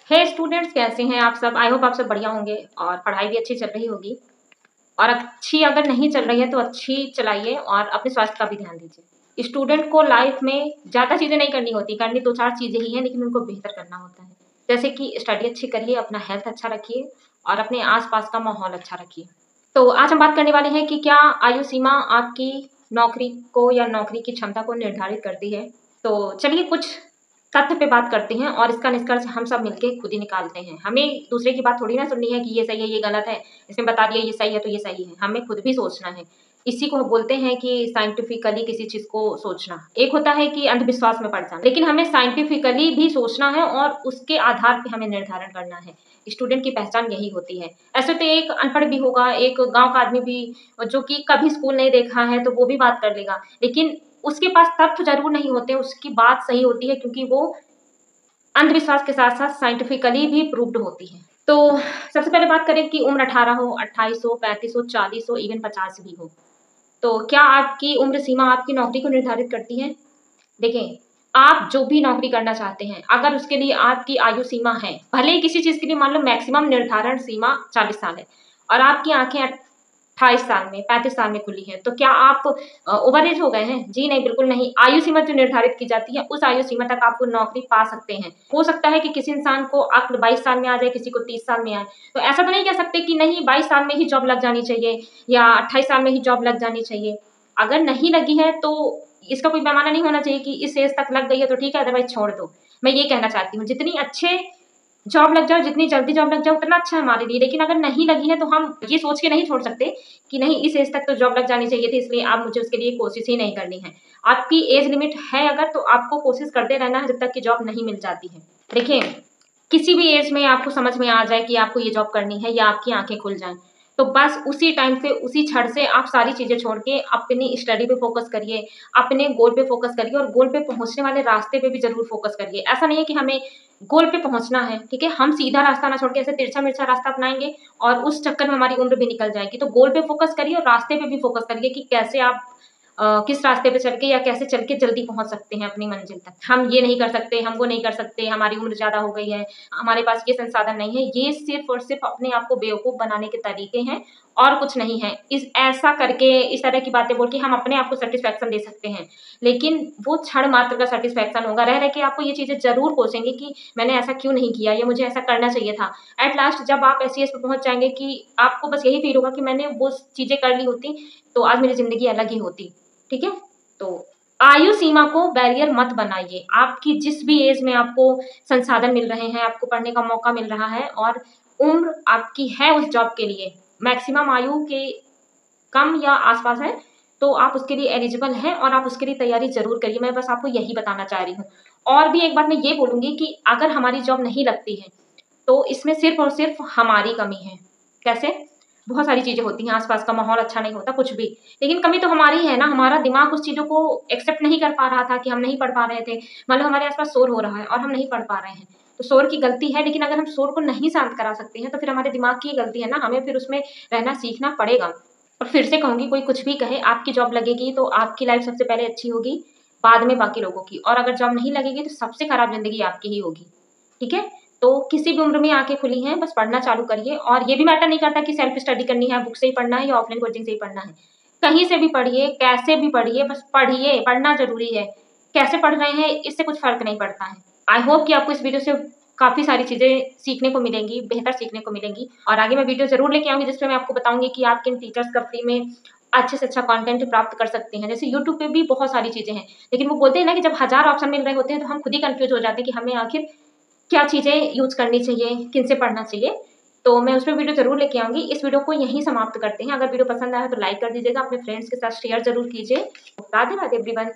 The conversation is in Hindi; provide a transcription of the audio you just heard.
हे स्टूडेंट्स, कैसे हैं आप सब? आई होप आप सब बढ़िया होंगे और पढ़ाई भी अच्छी चल रही होगी। और अच्छी अगर नहीं चल रही है तो अच्छी चलाइए और अपने स्वास्थ्य का भी ध्यान दीजिए। स्टूडेंट को लाइफ में ज़्यादा चीज़ें नहीं करनी होती, करनी 2-4 चीज़ें ही हैं, लेकिन उनको बेहतर करना होता है। जैसे कि स्टडी अच्छी करिए, अपना हेल्थ अच्छा रखिए और अपने आस-पास का माहौल अच्छा रखिए। तो आज हम बात करने वाले हैं कि क्या आयु सीमा आपकी नौकरी को या नौकरी की क्षमता को निर्धारित करती है? तो चलिए कुछ तथ्य पे बात करते हैं और इसका निष्कर्ष हम सब मिलके खुद ही निकालते हैं। हमें दूसरे की बात थोड़ी ना सुननी है कि ये सही है, ये गलत है, इसने बता दिया ये सही है तो ये सही है। हमें खुद भी सोचना है। इसी को बोलते हैं कि साइंटिफिकली किसी चीज़ को सोचना। एक होता है कि अंधविश्वास में पड़ जाना, लेकिन हमें साइंटिफिकली भी सोचना है और उसके आधार पे हमें निर्धारण करना है। स्टूडेंट की पहचान यही होती है। ऐसे तो एक अनपढ़ भी होगा, एक गाँव का आदमी भी जो कि कभी स्कूल नहीं देखा है तो वो भी बात कर लेगा। लेकिन उसके पास तथ्य ज़रूर नहीं होते, उसकी बात सही होती है क्योंकि वो अंधविश्वास के साथ-साथ साइंटिफिकली भी प्रूव्ड होती है। तो सबसे पहले बात करें कि उम्र 18 हो, 28 हो, 35 हो, 40 हो, इवन 50 भी हो। तो क्या आपकी उम्र सीमा आपकी नौकरी को निर्धारित करती है? देखें, आप जो भी नौकरी करना चाहते हैं, अगर उसके लिए आपकी आयु सीमा है, भले ही किसी चीज़ के लिए मान लो मैक्सिमम निर्धारण सीमा 40 साल है और आपकी आँखें 28 साल में, 35 साल में खुली हैं, तो क्या आप ओवर एज हो गए हैं? जी नहीं, बिल्कुल नहीं। आयु सीमा जो निर्धारित की जाती है, उस आयु सीमा तक आप वो नौकरी पा सकते हैं। हो सकता है कि किसी इंसान को अक्ल 22 साल में आ जाए, किसी को 30 साल में आए। तो ऐसा तो नहीं कह सकते कि नहीं 22 साल में ही जॉब लग जानी चाहिए या 28 साल में ही जॉब लग जानी चाहिए। अगर नहीं लगी है तो इसका कोई पैमाना नहीं होना चाहिए कि इस एज तक लग गई है तो ठीक है, अदरवाइज़ छोड़ दो। मैं ये कहना चाहती हूँ, जितनी अच्छे जॉब लग जाओ, जितनी जल्दी जॉब लग जाए उतना अच्छा है हमारे लिए। लेकिन अगर नहीं लगी है तो हम ये सोच के नहीं छोड़ सकते कि नहीं इस एज तक तो जॉब लग जानी चाहिए थी, इसलिए अब मुझे उसके लिए कोशिश ही नहीं करनी है। आपकी एज लिमिट है अगर तो आपको कोशिश करते रहना है जब तक कि जॉब नहीं मिल जाती है। देखिए, किसी भी एज में आपको समझ में आ जाए कि आपको ये जॉब करनी है या आपकी आँखें खुल जाएँ, तो बस उसी टाइम से, उसी क्षण से आप सारी चीज़ें छोड़ के अपनी स्टडी पे फ़ोकस करिए, अपने गोल पे फ़ोकस करिए और गोल पे पहुँचने वाले रास्ते पे भी ज़रूर फ़ोकस करिए। ऐसा नहीं है कि हमें गोल पे पहुँचना है, ठीक है? हम सीधा रास्ता ना छोड़ के ऐसे तिरछा-मिर्चा रास्ता अपनाएँगे और उस चक्कर में हमारी उम्र भी निकल जाएगी। तो गोल पे फ़ोकस करिए और रास्ते पे भी फ़ोकस करिए कि कैसे आप किस रास्ते पे चल के या कैसे चल के जल्दी पहुँच सकते हैं अपनी मंज़िल तक। हम ये नहीं कर सकते, हम वो नहीं कर सकते, हमारी उम्र ज़्यादा हो गई है, हमारे पास ये संसाधन नहीं है। ये सिर्फ़ और सिर्फ़ अपने आप को बेवकूफ़ बनाने के तरीके हैं और कुछ नहीं है। ऐसा करके इस तरह की बातें बोल के हम अपने आप को सैटिस्फैक्शन दे सकते हैं। लेकिन वो क्षण मात्र का सैटिस्फैक्शन होगा। रह-रह के आपको ये चीज़ें ज़रूर कोसेंगे कि मैंने ऐसा क्यों नहीं किया या मुझे ऐसा करना चाहिए था। एट लास्ट जब आप ऐसी एज पे पहुँच जाएँगे कि आपको बस यही फ़ील होगा कि मैंने वो चीज़ें कर ली होती, तो आज मेरी ज़िंदगी अलग ही होती। ठीक है? तो आयु सीमा को बैरियर मत बनाइए। आपकी जिस भी एज में आपको संसाधन मिल रहे हैं, आपको पढ़ने का मौका मिल रहा है और उम्र आपकी है उस जॉब के लिए, मैक्सिमम आयु के कम या आस-पास है, तो आप उसके लिए एलिजिबल हैं और आप उसके लिए तैयारी ज़रूर करिए। मैं बस आपको यही बताना चाह रही हूँ। और भी एक बात मैं ये बोलूँगी कि अगर हमारी जॉब नहीं लगती है, तो इसमें सिर्फ़ और सिर्फ़ हमारी कमी है। कैसे? बहुत सारी चीज़ें होती हैं, आस-पास का माहौल अच्छा नहीं होता, कुछ भी। लेकिन कमी तो हमारी ही है ना, हमारा दिमाग उस चीज़ों को एक्सेप्ट नहीं कर पा रहा था कि हम नहीं पढ़ पा रहे थे। मान लो हमारे आस-पास शोर हो रहा है और हम नहीं पढ़ पा रहे हैं, तो शोर की गलती है, लेकिन अगर हम शोर को नहीं शांत करा सकते हैं, तो फिर हमारे दिमाग की ही गलती है ना, हमें फिर उसमें रहना सीखना पड़ेगा। और फिर से कहूँगी, कोई कुछ भी कहे, आपकी जॉब लगेगी तो आपकी लाइफ़ सबसे पहले अच्छी होगी, बाद में बाकी लोगों की। और अगर जॉब नहीं लगेगी, तो सबसे खराब ज़िंदगी आपकी ही होगी। ठीक है? तो किसी भी उम्र में आँखें खुली हैं, बस पढ़ना चालू करिए और ये भी मैटर नहीं करता कि सेल्फ स्टडी करनी है, बुक से ही पढ़ना है या ऑफलाइन कोचिंग से ही पढ़ना है। कहीं से भी पढ़िए, कैसे भी पढ़िए, बस पढ़िए, पढ़ना ज़रूरी है। कैसे पढ़ रहे हैं, इससे कुछ फ़र्क नहीं पड़ता है। आई होप कि आपको इस वीडियो से काफ़ी सारी चीज़ें सीखने को मिलेंगी, बेहतर सीखने को मिलेंगी और आगे मैं वीडियो ज़रूर लेके आऊँगी जिसमें मैं आपको बताऊँगी कि आप किन टीचर्स का फ्री में अच्छे से अच्छा कंटेंट प्राप्त कर सकते हैं। जैसे यूट्यूब पे भी बहुत सारी चीज़ें हैं, लेकिन वो बोलते हैं ना कि जब हज़ार ऑप्शन मिल रहे होते हैं, तो हम खुद ही कन्फ्यूज़ हो जाते हैं कि हमें आखिर क्या चीज़ें यूज़ करनी चाहिए, किनसे पढ़ना चाहिए। तो मैं उसपे वीडियो ज़रूर लेके आऊँगी। इस वीडियो को यहीं समाप्त करते हैं। अगर वीडियो पसंद आया तो लाइक कर दीजिएगा, अपने फ्रेंड्स के साथ शेयर ज़रूर कीजिए। राधे राधे एवरीवन।